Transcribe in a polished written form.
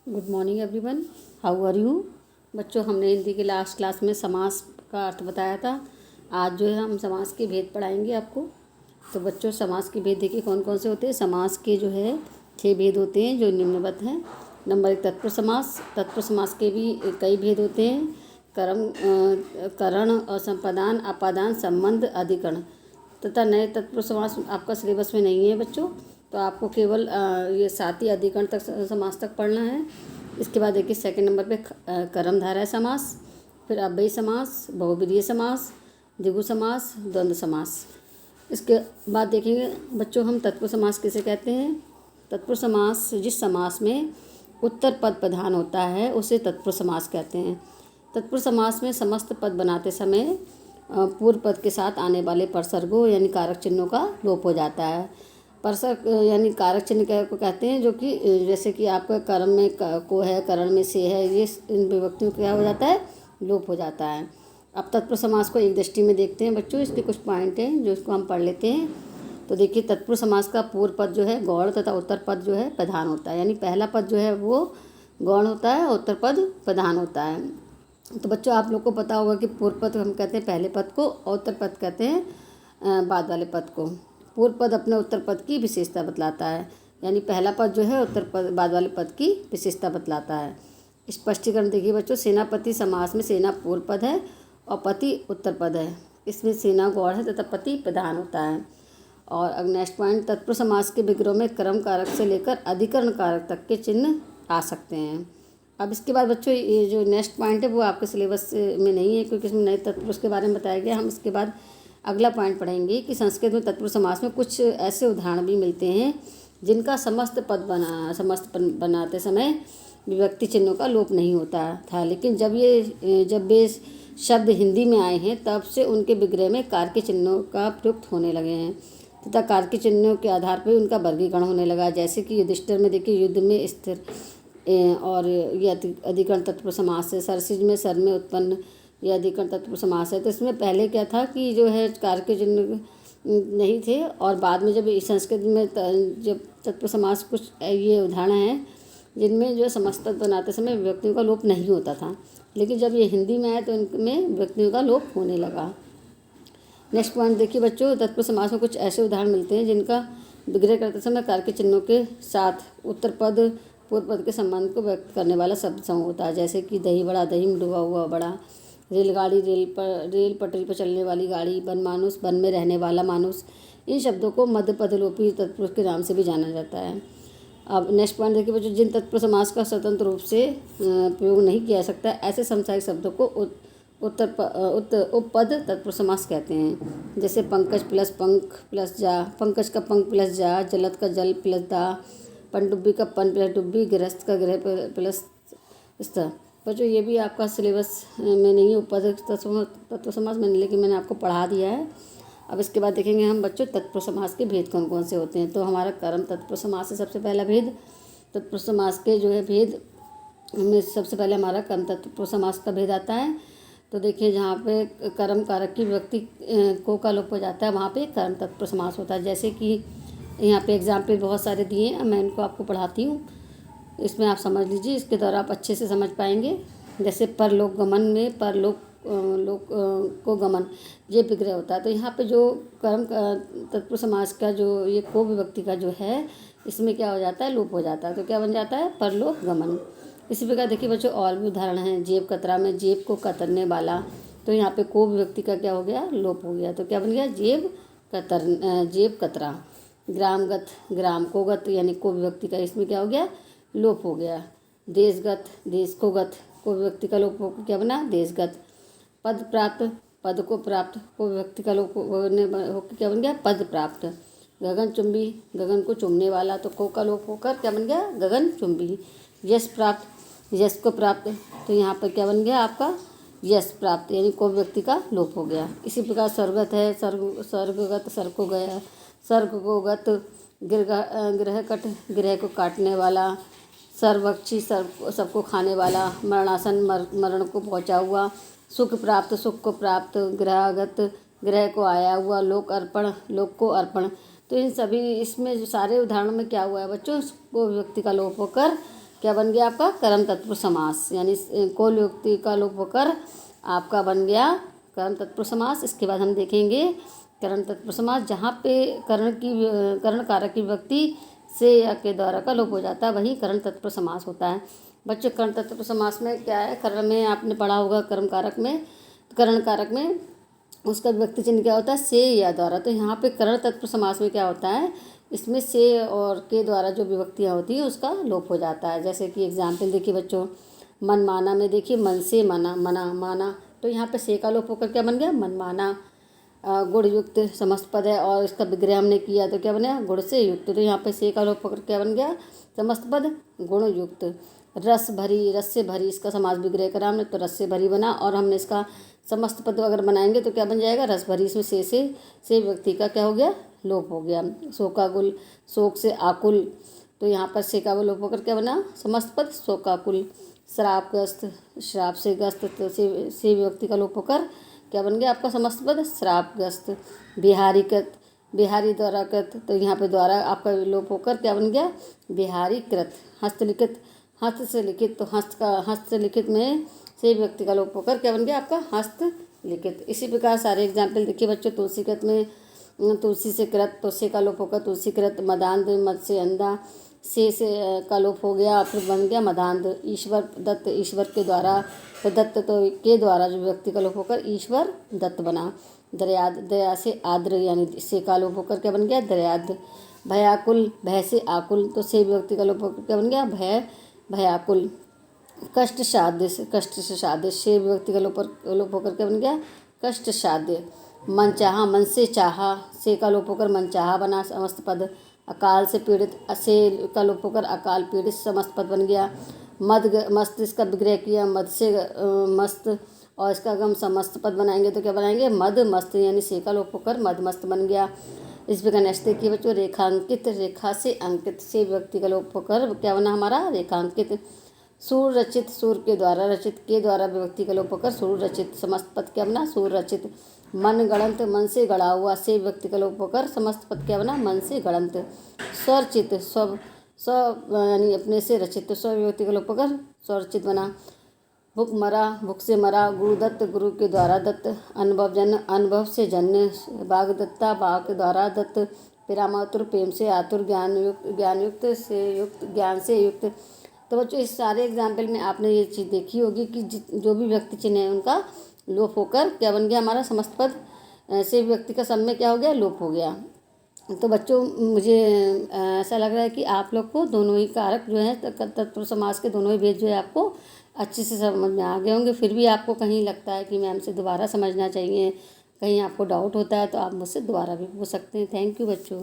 Good morning everyone, how are you. बच्चों, हमने हिंदी के लास्ट क्लास में समास का अर्थ बताया था। आज जो है हम समास के भेद पढ़ाएंगे आपको। तो बच्चों, समास के भेद देखिए कौन कौन से होते हैं। समास के जो है 6 भेद होते हैं जो निम्नवत हैं। नंबर 1, तत्पुरुष समास। तत्पुरुष समास के भी कई भेद होते हैं। करण और संपादान, अपादान, संबंध, अधिकरण तथा नए तत्पुरुष समास आपका सिलेबस में नहीं है बच्चों। तो आपको केवल ये 7 ही अधिकरण तक समास तक पढ़ना है। इसके बाद देखिए सेकंड नंबर पे कर्मधारय समास, फिर अव्ययी समास, बहुब्रीहि समास, द्विगु समास, द्वंद्व समास। इसके बाद देखेंगे बच्चों हम तत्पुरुष समास किसे कहते हैं। तत्पुरुष समास जिस समास में उत्तर पद प्रधान होता है उसे तत्पुरुष समास कहते हैं। तत्पुरुष समास में समस्त पद बनाते समय पूर्व पद के साथ आने वाले परसर्गों यानी कारक चिन्हों का लोप हो जाता है। परसर्ग यानी कारक चिन्ह को कहते हैं, जो कि जैसे कि आपका कर्म में को है, करण में से है, ये इन विभक्तियों क्या हो जाता है, लोप हो जाता है। अब तत्पुरुष समास को एक दृष्टि में देखते हैं बच्चों। इसके कुछ पॉइंट हैं जो इसको हम पढ़ लेते हैं। तो देखिए, तत्पुरुष समास का पूर्व पद जो है गौण तथा उत्तर पद जो है प्रधान होता है। यानी पहला पद जो है वो गौण होता है, उत्तर पद प्रधान होता है। तो बच्चों, आप लोग को पता होगा कि पूर्व पद हम कहते हैं पहले पद को और उत्तर पद कहते हैं बाद वाले पद को। पूर्व पद अपने उत्तर पद की विशेषता बतलाता है, यानी पहला पद जो है उत्तर पद बाद वाले पद की विशेषता बतलाता है। स्पष्टीकरण देखिए बच्चों, सेनापति समास में सेना पूर्व पद है और पति उत्तर पद है। इसमें सेना गौण है तथा पति प्रधान होता है। और अब नेक्स्ट पॉइंट, तत्पुरुष समास के विग्रह में क्रम कारक से लेकर अधिकरण कारक तक के चिन्ह आ सकते हैं। अब इसके बाद बच्चों ये जो नेक्स्ट पॉइंट है वो आपके सिलेबस में नहीं है, क्योंकि इसमें नए तत्पुरुष के बारे में बताया गया। हम इसके बाद अगला पॉइंट पढ़ेंगे कि संस्कृत में तत्पुरुष समास में कुछ ऐसे उदाहरण भी मिलते हैं जिनका समस्त पद बनाते समय विभक्ति चिन्हों का लोप नहीं होता था, लेकिन जब वे शब्द हिंदी में आए हैं तब से उनके विग्रह में कारक चिन्हों का प्रयुक्त होने लगे हैं तथा कारक चिन्हों के आधार पर उनका वर्गीकरण होने लगा। जैसे कि युधिष्ठिर में देखिए युद्ध में स्थिर, और ये अधिकरण तत्पुरुष समास है। सरसिज में सर में उत्पन्न, ये अधिकरण तत्पुरुष समास है। तो इसमें पहले क्या था कि जो है कारक चिन्ह नहीं थे, और बाद में जब संस्कृत में जब तत्पुरुष समास कुछ ये उदाहरण हैं जिनमें जो समस्त पद बनाते समय विभक्तियों का लोप नहीं होता था, लेकिन जब ये हिंदी में आए तो इनमें विभक्तियों का लोप होने लगा। नेक्स्ट पॉइंट देखिए बच्चों, तत्पुरुष समास में कुछ ऐसे उदाहरण मिलते हैं जिनका विग्रह करते समय कारक चिन्हों के साथ उत्तर पद पूर्व पद के संबंध को व्यक्त करने वाला शब्द समूह होता है। जैसे कि दही बड़ा, दही में डूबा हुआ बड़ा, रेलगाड़ी, रेल पटरी पर चलने वाली गाड़ी, वन मानुष, वन में रहने वाला मानुष। इन शब्दों को मध्य पदलोपी तत्पुरुष के नाम से भी जाना जाता है। अब नेक्स्ट पॉइंट देखिए बच्चों, जिन तत्पुरुष समास का स्वतंत्र रूप से प्रयोग नहीं किया जा सकता ऐसे समसामयिक शब्दों को उपपद तत्पुरुष समास कहते हैं। जैसे पंकज प्लस पंख प्लस जा, पंकज का पंख प्लस जा, जलद का जल प्लस दा, पनडुब्बी का पन प्लस डुब्बी, गृहस्थ का गृह प्लस स्थ। बच्चों, ये भी आपका सिलेबस में नहीं है उपपद तत्पुरुष समास में, लेकिन मैंने आपको पढ़ा दिया है। अब इसके बाद देखेंगे हम बच्चों तत्पुरुष समास के भेद कौन कौन से होते हैं। तो हमारा कर्म तत्पुरुष समास है सबसे पहला भेद। तत्पुरुष समास के जो है भेद में सबसे पहले हमारा कर्म तत्पुरुष समास का भेद आता है। तो देखिए, जहाँ पे कर्म कारक की विभक्ति को का लोप हो जाता है वहाँ पे कर्म तत्पुरुष समास होता है। जैसे कि यहाँ पे एग्जाम्पल बहुत सारे दिए हैं, मैं इनको आपको पढ़ाती हूँ, इसमें आप समझ लीजिए, इसके द्वारा आप अच्छे से समझ पाएंगे। जैसे परलोक गमन में परलोक लोक को गमन ये विग्रह होता है। तो यहाँ पे जो कर्म तत्पुरुष समास का जो ये को विभक्ति का जो है इसमें क्या हो जाता है, लोप हो जाता है। तो क्या बन जाता है, परलोक गमन। इसी प्रकार देखिए बच्चों और भी उदाहरण हैं। जेब कतरा में जेब को कतरने वाला, तो यहाँ पे को विभक्ति का क्या हो गया, लोप हो गया। तो क्या बन गया, जेब कतरा। ग्रामगत, ग्राम को गत यानी को विभक्ति का इसमें क्या हो गया, लोप हो गया। देशगत, देश को गत, को विभक्ति का लोप होकर क्या बना, देशगत। पद प्राप्त, पद को प्राप्त, को विभक्ति का लोप होकर क्या बन गया, पद प्राप्त। गगन चुंबी, गगन को चुमने वाला, तो को का लोप होकर क्या बन गया, गगन चुंबी। यश प्राप्त, यश को प्राप्त, तो यहाँ पर क्या बन गया आपका, यश प्राप्त यानी को व्यक्ति का लोप हो गया। इसी प्रकार स्वर्गत है, स्वर्गगत, स्वर्ग को गया, स्वर्ग को गत। गृह कट, गृह को काटने वाला। सर्वभक्षी, सबको खाने वाला। मरणासन, मरण को पहुँचा हुआ। सुख प्राप्त, सुख को प्राप्त। ग्रहागत, ग्रह को आया हुआ। लोक अर्पण, लोक को अर्पण। तो इन सभी इसमें जो सारे उदाहरणों में क्या हुआ है बच्चों, को व्यक्ति का लोप होकर क्या बन गया आपका कर्म तत्पुरुष समास, यानी कोल युक्ति का लोप होकर आपका बन गया कर्म तत्पुरुष समास। इसके बाद हम देखेंगे करण तत्पुरुष समास, जहाँ पे करण कारक की विभक्ति से या के द्वारा का लोप हो जाता है, वही करण तत्पुरुष समास होता है। बच्चों करण तत्पुरुष समास में क्या है, करण में आपने पढ़ा होगा कर्म कारक में, करण कारक में उसका विभक्ति चिन्ह क्या होता है, से या द्वारा। तो यहाँ पे करण तत्पुरुष समास में क्या होता है, इसमें से और के द्वारा जो विभक्तियाँ होती हैं उसका लोप हो जाता है। जैसे कि एग्जाम्पल देखिए बच्चों, मन माना में देखिए मन से मना, मना माना, तो यहाँ पे से का लोप होकर क्या बन गया, मन माना। गुण युक्त समस्त पद है और इसका विग्रह हमने किया तो क्या बना, गुण से युक्त, तो यहाँ पे से का लोप होकर क्या बन गया, समस्त पद गुण युक्त। रस भरी, रस से भरी, इसका समास विग्रह करा हमने तो रस से भरी बना, और हमने इसका समस्त पद अगर बनाएंगे तो क्या बन जाएगा, रस भरी। इसमें से व्यक्ति का क्या हो गया, लोप हो गया। शोकाकुल, शोक से आकुल, तो यहाँ पर से का लोप होकर क्या बना, समस्त पद शोकाकुल। श्रापग्रस्त, श्राप से ग्रस्त, तो से व्यक्ति का लोप होकर क्या बन गया आपका समस्त पद श्रापग्रस्त। बिहारीकृत, बिहारी द्वारा कृत, तो यहाँ पे द्वारा आपका लोप होकर क्या बन गया, बिहारी कृत। हस्तलिखित, हस्त से लिखित, तो हस्त से लिखित में से व्यक्ति का लोप होकर क्या बन गया आपका हस्त लिखित। इसी प्रकार सारे एग्जाम्पल देखिए बच्चों, तुलसी कृत में तुलसी से कृत, तो से का लोप होकर तुलसी कृत। मदांध, मद से अंधा, से का लोप हो गया, फिर बन गया मदांध। ईश्वर दत्त, ईश्वर के द्वारा, तो दत्त तो के द्वारा जो व्यक्ति का लोप होकर ईश्वर दत्त बना। दर्याद, दया से आद्र, यानी से का लोप होकर क्या बन गया, दर्याद। भयाकुल, भय से आकुल, तो से व्यक्ति का लोप होकर क्या बन गया, भय भयाकुल। कष्ट साध्य, कष्ट से साध्य, से व्यक्ति का लोप होकर क्या बन गया, कष्ट साध्य। मन चाहा, मन से चाहा, से का लोप होकर मन चाहा बना, समस्त पद। अकाल से पीड़ित, से का लोप होकर अकाल पीड़ित, समस्त पद बन गया। मस्त, इसका विग्रह किया, मद से मस्त, और इसका अगर हम समस्त पद बनाएंगे तो क्या बनाएंगे, मद मस्त, यानी से का लोप होकर मद मस्त बन गया। इस प्रकार नेक्स्ट देखिए बच्चों, रेखांकित, रेखा से अंकित, से व्यक्ति का लोप होकर क्या बना हमारा, रेखांकित। सूर रचित, सूर के द्वारा, रचित के द्वारा विभक्ति का लोप होकर सूर रचित, समस्त पद क्या बना, सूर रचित। मन गणंत, मन से गढ़ा हुआ, से व्यक्ति का लोप होकर समस्त पद क्या बना, मन से गणंत। स्वरचित, स्व यानी अपने से रचित, स्व व्यक्ति का लोप होकर स्वरचित बना। भुक मरा, भुक से मरा। गुरुदत्त, गुरु के द्वारा दत्त। अनुभव जन, अनुभव से जन्य। बाघ दत्ता, बाघ के द्वारा दत्त। प्रेमातुर, प्रेम से आतुर। ज्ञान युक्त, ज्ञान युक्त से युक्त, ज्ञान से युक्त। तो बच्चों इस सारे एग्जाम्पल में आपने ये चीज़ देखी होगी कि जो भी व्यक्ति चिन्ह है उनका लोप होकर क्या बन गया हमारा समस्त पद, से व्यक्ति का सब में क्या हो गया, लोप हो गया। तो बच्चों मुझे ऐसा लग रहा है कि आप लोग को दोनों ही कारक जो है तत्पुरुष समास के दोनों ही भेद जो है आपको अच्छे से समझ में आ गए होंगे। फिर भी आपको कहीं लगता है कि मैम से दोबारा समझना चाहिए, कहीं आपको डाउट होता है तो आप मुझसे दोबारा भी पूछ सकते हैं। थैंक यू बच्चों।